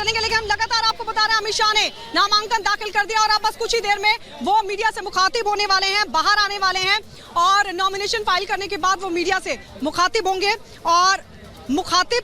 चलेंगे, लेकिन हम लगातार आपको बता रहे हैं अमित शाह ने नामांकन दाखिल कर दिया और अब बस कुछ ही देर में वो मीडिया से मुखातिब होने वाले हैं, बाहर आने वाले हैं और नॉमिनेशन फाइल करने के बाद वो मीडिया से मुखातिब होंगे। और मुखातिब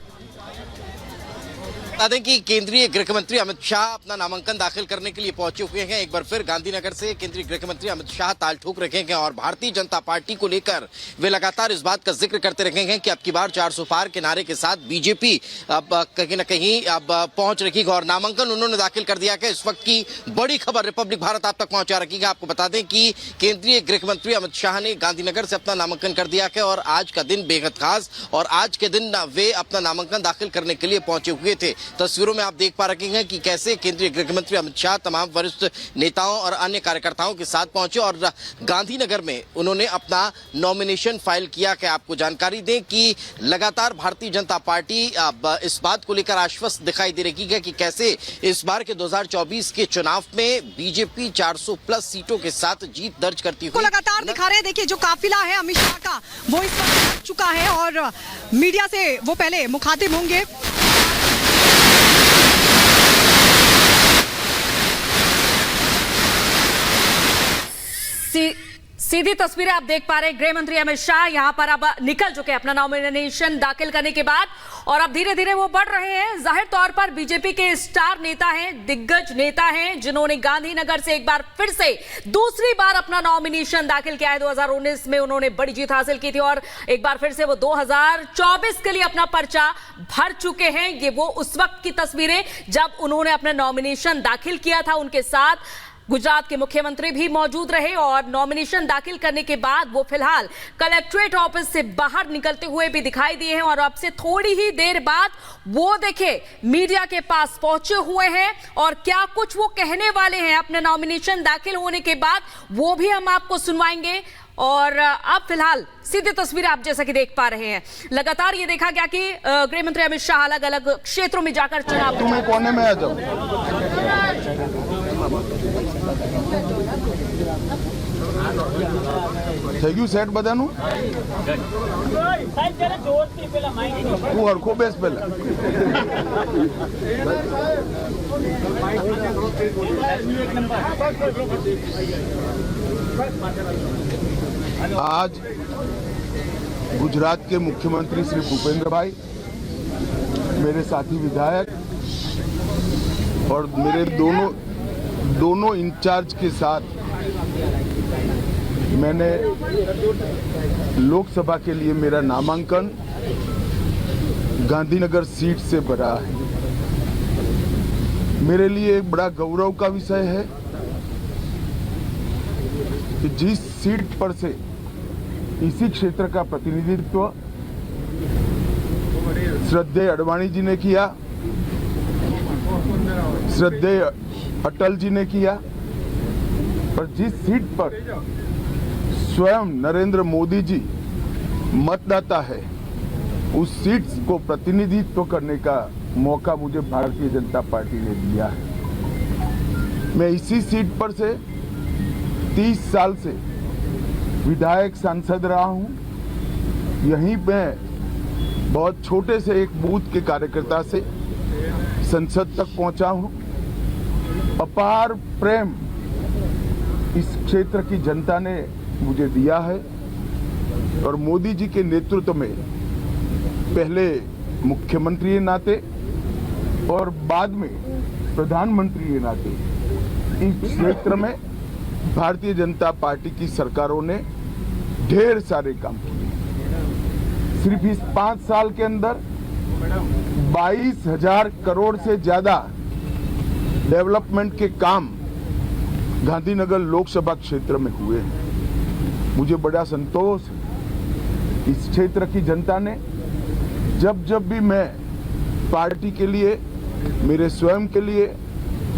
बता दें कि केंद्रीय गृह मंत्री अमित शाह अपना नामांकन दाखिल करने के लिए पहुंचे हुए हैं। एक बार फिर गांधीनगर से केंद्रीय गृह मंत्री अमित शाह ताल ठोक रखे हैं और भारतीय जनता पार्टी को लेकर वे लगातार इस बात का जिक्र करते रहे हैं कि अब की बार 400 पार के नारे के साथ बीजेपी अब कहीं न कहीं अब पहुंच रखी है और नामांकन उन्होंने दाखिल कर दिया है। इस वक्त की बड़ी खबर रिपब्लिक भारत आप तक पहुंचा रखी है। आपको बता दें कि केंद्रीय गृह मंत्री अमित शाह ने गांधीनगर से अपना नामांकन कर दिया है और आज का दिन बेहद खास और आज के दिन वे अपना नामांकन दाखिल करने के लिए पहुंचे हुए थे। तस्वीरों में आप देख पा रहे हैं कि कैसे केंद्रीय गृह मंत्री अमित शाह तमाम वरिष्ठ नेताओं और अन्य कार्यकर्ताओं के साथ पहुंचे और गांधीनगर में उन्होंने अपना नॉमिनेशन फाइल किया। कि आपको जानकारी दें कि लगातार भारतीय जनता पार्टी इस बात को लेकर आश्वस्त दिखाई दे रही है कि कैसे इस बार के 2024 के चुनाव में बीजेपी 400 प्लस सीटों के साथ जीत दर्ज करती हुई लगातार दिखा रहे हैं। देखिए जो काफिला है अमित शाह का वो इस वक्त पहुंच चुका है और मीडिया से वो पहले मुखातिब होंगे। सीधी तस्वीरें आप देख पा रहे हैं। गृह मंत्री अमित शाह यहां पर अब निकल चुके हैं अपना नॉमिनेशन दाखिल करने के बाद और अब धीरे धीरे वो बढ़ रहे हैं। जाहिर तौर पर बीजेपी के स्टार नेता हैं, दिग्गज नेता हैं, जिन्होंने गांधीनगर से एक बार फिर से दूसरी बार अपना नॉमिनेशन दाखिल किया है। 2019 में उन्होंने बड़ी जीत हासिल की थी और एक बार फिर से वो 2024 के लिए अपना पर्चा भर चुके हैं। ये वो उस वक्त की तस्वीरें जब उन्होंने अपना नॉमिनेशन दाखिल किया था। उनके साथ गुजरात के मुख्यमंत्री भी मौजूद रहे और नॉमिनेशन दाखिल करने के बाद वो फिलहाल कलेक्ट्रेट ऑफिस से बाहर निकलते हुए भी दिखाई दिए हैं और अब से थोड़ी ही देर बाद वो देखे मीडिया के पास पहुंचे हुए हैं और क्या कुछ वो कहने वाले हैं अपने नॉमिनेशन दाखिल होने के बाद वो भी हम आपको सुनवाएंगे। और अब फिलहाल सीधी तस्वीरें आप जैसा कि देख पा रहे हैं। लगातार ये देखा गया कि गृह मंत्री अमित शाह अलग अलग क्षेत्रों में जाकर चुनाव तुम्हें कोने में आ जाओ। થઈ ગયું સેટ બધાનું? તું હરખો બેસ પહેલા। आज गुजरात के मुख्यमंत्री श्री भूपेंद्र भाई, मेरे साथी विधायक और मेरे दोनों इंचार्ज के साथ मैंने लोकसभा के लिए मेरा नामांकन गांधीनगर सीट से भरा है। मेरे लिए एक बड़ा गौरव का विषय है कि जिस सीट पर से इसी क्षेत्र का प्रतिनिधित्व श्रद्धेय अडवाणी जी ने किया, श्रद्धेय अटल जी ने किया, और जिस सीट पर स्वयं नरेंद्र मोदी जी मतदाता है, उस सीट को प्रतिनिधित्व करने का मौका मुझे भारतीय जनता पार्टी ने दिया है। मैं इसी सीट पर से 30 साल से विधायक सांसद रहा हूं। यहीं मैं बहुत छोटे से एक बूथ के कार्यकर्ता से संसद तक पहुंचा हूं। अपार प्रेम इस क्षेत्र की जनता ने मुझे दिया है और मोदी जी के नेतृत्व में पहले मुख्यमंत्री के नाते और बाद में प्रधानमंत्री के नाते इस क्षेत्र में भारतीय जनता पार्टी की सरकारों ने ढेर सारे काम किए। सिर्फ इस 5 साल के अंदर 22,000 करोड़ से ज्यादा डेवलपमेंट के काम गांधीनगर लोकसभा क्षेत्र में हुए हैं। मुझे बड़ा संतोष है। इस क्षेत्र की जनता ने जब भी मैं पार्टी के लिए, मेरे स्वयं के लिए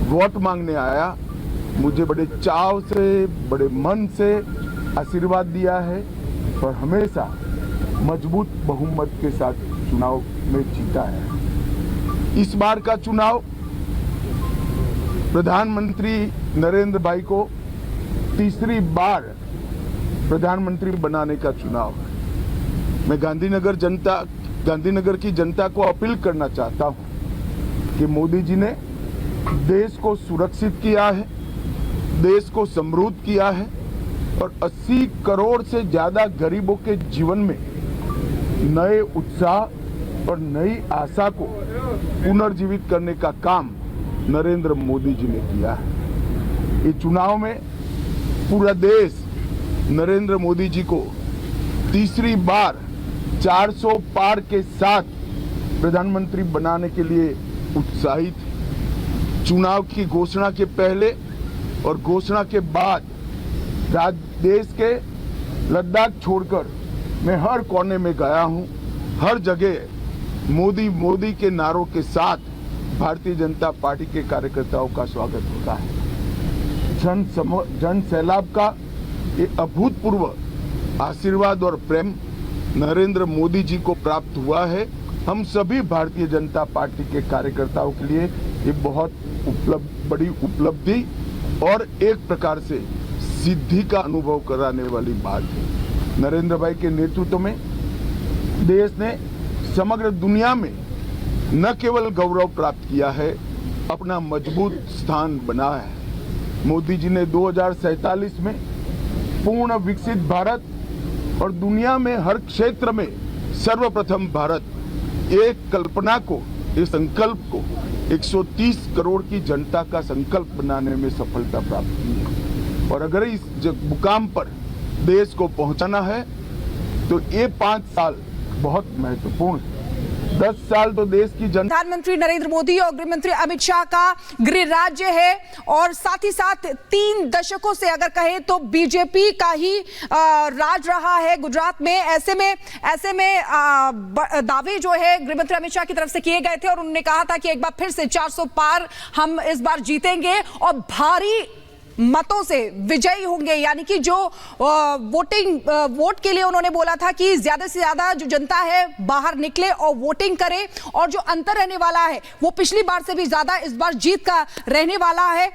वोट मांगने आया, मुझे बड़े चाव से, बड़े मन से आशीर्वाद दिया है और हमेशा मजबूत बहुमत के साथ चुनाव में जीता है। इस बार का चुनाव प्रधानमंत्री नरेंद्र भाई को तीसरी बार प्रधानमंत्री बनाने का चुनाव है। मैं गांधीनगर की जनता को अपील करना चाहता हूं कि मोदी जी ने देश को सुरक्षित किया है, देश को समृद्ध किया है और 80 करोड़ से ज्यादा गरीबों के जीवन में नए उत्साह और नई आशा को पुनर्जीवित करने का काम नरेंद्र मोदी जी ने किया है। इस चुनाव में पूरा देश नरेंद्र मोदी जी को तीसरी बार 400 पार के साथ प्रधानमंत्री बनाने के लिए उत्साहित है। चुनाव की घोषणा के पहले और घोषणा के बाद देश के लद्दाख छोड़कर मैं हर कोने में गया हूं। हर जगह मोदी मोदी के नारों के साथ भारतीय जनता पार्टी के कार्यकर्ताओं का स्वागत होता है। जन सैलाब का ये अभूतपूर्व आशीर्वाद और प्रेम नरेंद्र मोदी जी को प्राप्त हुआ है। हम सभी भारतीय जनता पार्टी के कार्यकर्ताओं के लिए ये बहुत बड़ी उपलब्धि और एक प्रकार से सिद्धि का अनुभव कराने वाली बात है। नरेंद्र भाई के नेतृत्व में देश ने समग्र दुनिया में न केवल गौरव प्राप्त किया है, अपना मजबूत स्थान बनाया है। मोदी जी ने 2047 में पूर्ण विकसित भारत और दुनिया में हर क्षेत्र में सर्वप्रथम भारत एक कल्पना को, इस संकल्प को 130 करोड़ की जनता का संकल्प बनाने में सफलता प्राप्त की है। और अगर इस मुकाम पर देश को पहुंचाना है तो ये 5 साल बहुत महत्वपूर्ण है। 10 साल तो देश की जनता। प्रधानमंत्री नरेंद्र मोदी और गृह मंत्री अमित शाह का गृह राज्य है और साथ ही साथ 3 दशकों से अगर कहें तो बीजेपी का ही राज रहा है गुजरात में। ऐसे में दावे जो है गृह मंत्री अमित शाह की तरफ से किए गए थे और उन्होंने कहा था कि एक बार फिर से 400 पार हम इस बार जीतेंगे और भारी मतों से विजयी होंगे। यानी कि जो वोट के लिए उन्होंने बोला था कि ज्यादा से ज्यादा जो जनता है बाहर निकले और वोटिंग करे और जो अंतर रहने वाला है वो पिछली बार से भी ज्यादा इस बार जीत का रहने वाला है।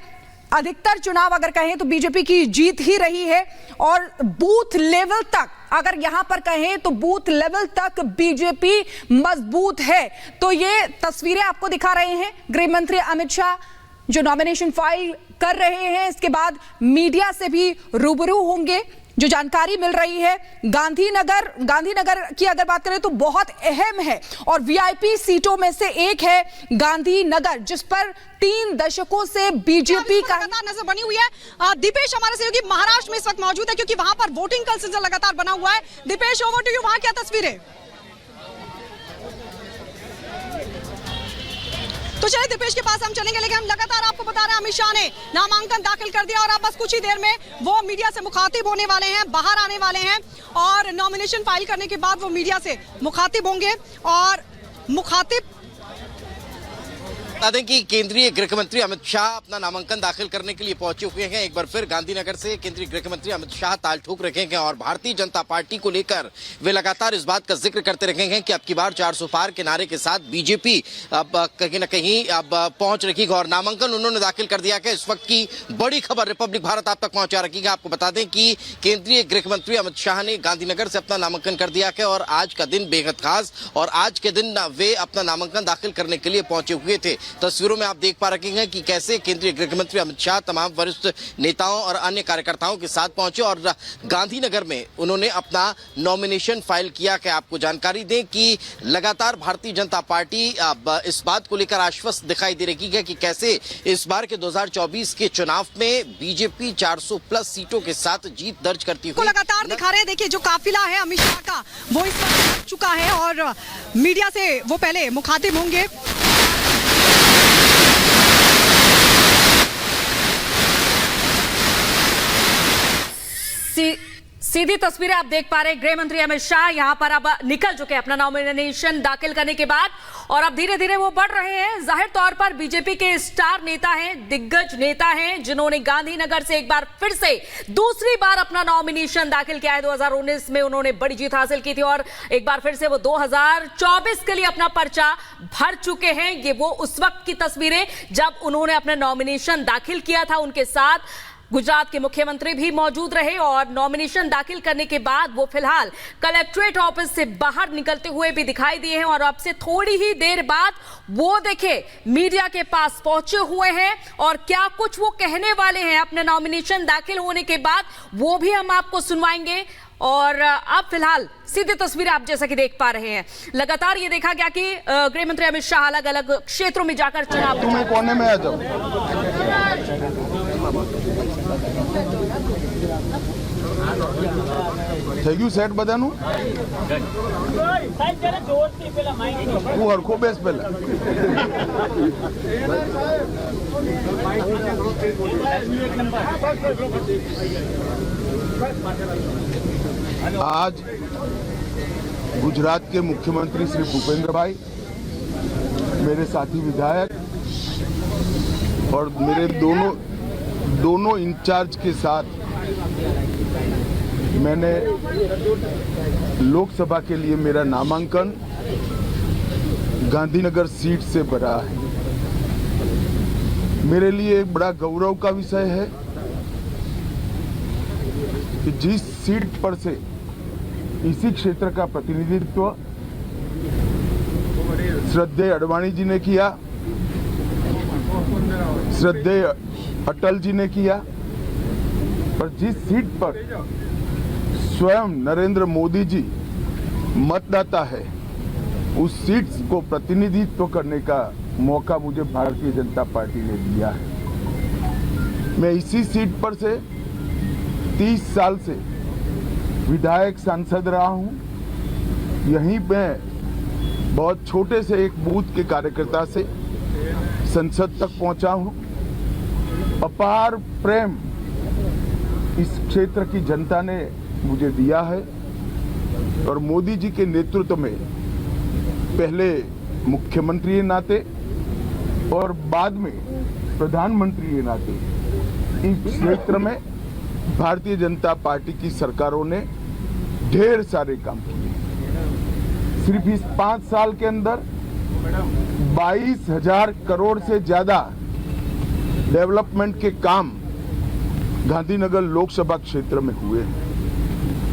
अधिकतर चुनाव अगर कहें तो बीजेपी की जीत ही रही है और बूथ लेवल तक अगर यहां पर कहें तो बूथ लेवल तक बीजेपी मजबूत है। तो ये तस्वीरें आपको दिखा रहे हैं गृह मंत्री अमित शाह जो नॉमिनेशन फाइल कर रहे हैं। इसके बाद मीडिया से भी रूबरू होंगे। जो जानकारी मिल रही है गांधीनगर की अगर बात करें तो बहुत अहम है और वीआईपी सीटों में से एक है गांधीनगर, जिस पर 3 दशकों से बीजेपी का नजर बनी हुई है। दीपेश हमारे सहयोगी महाराष्ट्र में इस वक्त मौजूद है क्योंकि वहां पर वोटिंग का सिलसिला लगातार बना हुआ है। दीपेश, ओवर टू यू, वहां क्या तस्वीर है? तो चलिए दीपेश के पास हम चलेंगे, लेकिन हम लगातार आपको बता रहे हैं अमित शाह ने नामांकन दाखिल कर दिया और अब बस कुछ ही देर में वो मीडिया से मुखातिब होने वाले हैं, बाहर आने वाले हैं और नॉमिनेशन फाइल करने के बाद वो मीडिया से मुखातिब होंगे और मुखातिब बता दें कि केंद्रीय गृह मंत्री अमित शाह अपना नामांकन दाखिल करने के लिए पहुंचे हुए हैं। एक बार फिर गांधीनगर से केंद्रीय गृह मंत्री अमित शाह ताल ठोक रखे हैं और भारतीय जनता पार्टी को लेकर वे लगातार इस बात का जिक्र करते रहे हैं कि अब की बार 400 पार के नारे के साथ बीजेपी अब कहीं न कहीं अब पहुंच रखी है और नामांकन उन्होंने दाखिल कर दिया। इस वक्त की बड़ी खबर रिपब्लिक भारत आप तक पहुंचा रखी है। आपको बता दें कि केंद्रीय गृह मंत्री अमित शाह ने गांधीनगर से अपना नामांकन कर दिया है और आज का दिन बेहद खास और आज के दिन वे अपना नामांकन दाखिल करने के लिए पहुंचे हुए थे। तस्वीरों में आप देख पा रहे हैं कि कैसे केंद्रीय गृह मंत्री अमित शाह तमाम वरिष्ठ नेताओं और अन्य कार्यकर्ताओं के साथ पहुंचे और गांधीनगर में उन्होंने अपना नॉमिनेशन फाइल किया। कि आपको जानकारी दें कि लगातार भारतीय जनता पार्टी अब इस बात को लेकर आश्वस्त दिखाई दे रही है कि कैसे इस बार के 2024 के चुनाव में बीजेपी 400 प्लस सीटों के साथ जीत दर्ज करती हुई लगातार दिखा रहे हैं। देखिए जो काफिला है अमित शाह का वो इस वक्त पहुंच चुका है और मीडिया से वो पहले मुखातिब होंगे। सीधी तस्वीरें आप देख पा रहे हैं। गृह मंत्री अमित शाह यहां पर अब निकल चुके अपना नॉमिनेशन दाखिल करने के बाद और अब धीरे धीरे वो बढ़ रहे हैं। जाहिर तौर पर बीजेपी के स्टार नेता हैं, दिग्गज नेता हैं, जिन्होंने गांधीनगर से एक बार फिर से दूसरी बार अपना नॉमिनेशन दाखिल किया है। 2019 में उन्होंने बड़ी जीत हासिल की थी और एक बार फिर से वो 2024 के लिए अपना पर्चा भर चुके हैं। ये वो उस वक्त की तस्वीरें जब उन्होंने अपना नॉमिनेशन दाखिल किया था। उनके साथ गुजरात के मुख्यमंत्री भी मौजूद रहे और नॉमिनेशन दाखिल करने के बाद वो फिलहाल कलेक्ट्रेट ऑफिस से बाहर निकलते हुए भी दिखाई दिए हैं और अब से थोड़ी ही देर बाद वो देखे मीडिया के पास पहुंचे हुए हैं और क्या कुछ वो कहने वाले हैं अपने नॉमिनेशन दाखिल होने के बाद, वो भी हम आपको सुनवाएंगे। और अब फिलहाल सीधी तस्वीरें आप जैसा कि देख पा रहे हैं, लगातार ये देखा गया कि गृह मंत्री अमित शाह अलग अलग क्षेत्रों में जाकर चुनाव तुम्हें कोने में आ जाओ। થઈ ગયું સેટ બધાનું? હું હરખો બેસ પહેલા. आज गुजरात के मुख्यमंत्री श्री भूपेंद्र भाई, मेरे साथी विधायक और मेरे दोनों इंचार्ज के साथ मैंने लोकसभा के लिए मेरा नामांकन गांधीनगर सीट से भरा है। मेरे लिए एक बड़ा गौरव का विषय है कि जिस सीट पर से इसी क्षेत्र का प्रतिनिधित्व श्रद्धेय अडवाणी जी ने किया, श्रद्धेय अटल जी ने किया, पर जिस सीट पर स्वयं नरेंद्र मोदी जी मतदाता है, उस सीट को प्रतिनिधित्व करने का मौका मुझे भारतीय जनता पार्टी ने दिया है। मैं इसी सीट पर से 30 साल से विधायक सांसद रहा हूं। यहीं मैं बहुत छोटे से एक बूथ के कार्यकर्ता से संसद तक पहुंचा हूं। अपार प्रेम इस क्षेत्र की जनता ने मुझे दिया है और मोदी जी के नेतृत्व में पहले मुख्यमंत्री के नाते और बाद में प्रधानमंत्री के नाते इस क्षेत्र में भारतीय जनता पार्टी की सरकारों ने ढेर सारे काम किए। सिर्फ इस 5 साल के अंदर 22,000 करोड़ से ज्यादा डेवलपमेंट के काम गांधीनगर लोकसभा क्षेत्र में हुए हैं।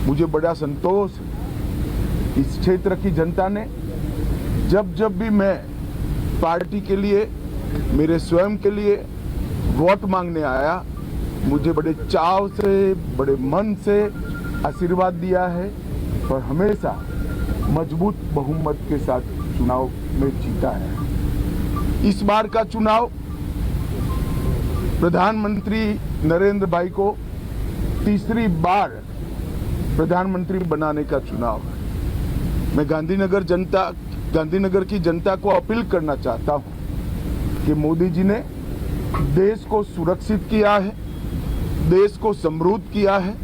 मुझे बड़ा संतोष है। इस क्षेत्र की जनता ने जब भी मैं पार्टी के लिए, मेरे स्वयं के लिए वोट मांगने आया, मुझे बड़े चाव से, बड़े मन से आशीर्वाद दिया है और हमेशा मजबूत बहुमत के साथ चुनाव में जीता है। इस बार का चुनाव प्रधानमंत्री नरेंद्र भाई को तीसरी बार प्रधानमंत्री बनाने का चुनाव है। मैं गांधीनगर की जनता को अपील करना चाहता हूं कि मोदी जी ने देश को सुरक्षित किया है, देश को समृद्ध किया है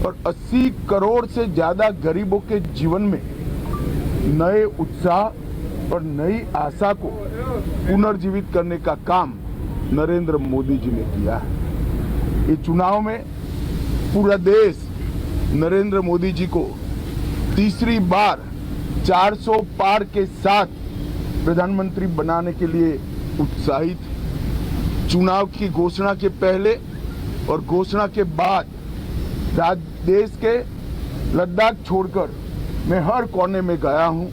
और 80 करोड़ से ज्यादा गरीबों के जीवन में नए उत्साह और नई आशा को पुनर्जीवित करने का काम नरेंद्र मोदी जी ने किया है। ये चुनाव में पूरा देश नरेंद्र मोदी जी को तीसरी बार 400 पार के साथ प्रधानमंत्री बनाने के लिए उत्साहित है। चुनाव की घोषणा के पहले और घोषणा के बाद देश के लद्दाख छोड़कर मैं हर कोने में गया हूं।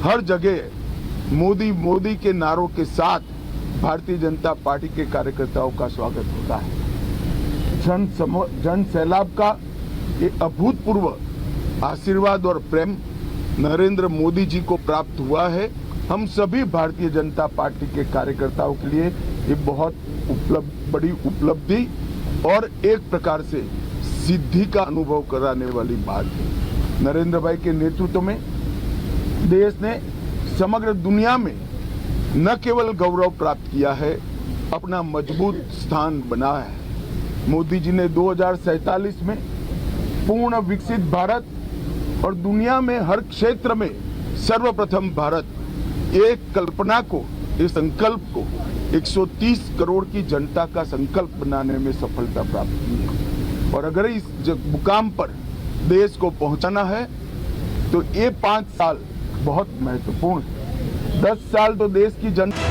हर जगह मोदी मोदी के नारों के साथ भारतीय जनता पार्टी के कार्यकर्ताओं का स्वागत होता है। जन सैलाब का ये अभूतपूर्व आशीर्वाद और प्रेम नरेंद्र मोदी जी को प्राप्त हुआ है। हम सभी भारतीय जनता पार्टी के कार्यकर्ताओं के लिए ये बहुत बड़ी उपलब्धि और एक प्रकार से सिद्धि का अनुभव कराने वाली बात है। नरेंद्र भाई के नेतृत्व में देश ने समग्र दुनिया में न केवल गौरव प्राप्त किया है, अपना मजबूत स्थान बनाया है। मोदी जी ने 2047 में पूर्ण विकसित भारत और दुनिया में हर क्षेत्र में सर्वप्रथम भारत, एक कल्पना को, इस संकल्प को 130 करोड़ की जनता का संकल्प बनाने में सफलता प्राप्त की है। और अगर इस मुकाम पर देश को पहुंचाना है तो ये 5 साल बहुत महत्वपूर्ण है। 10 साल तो देश की जनता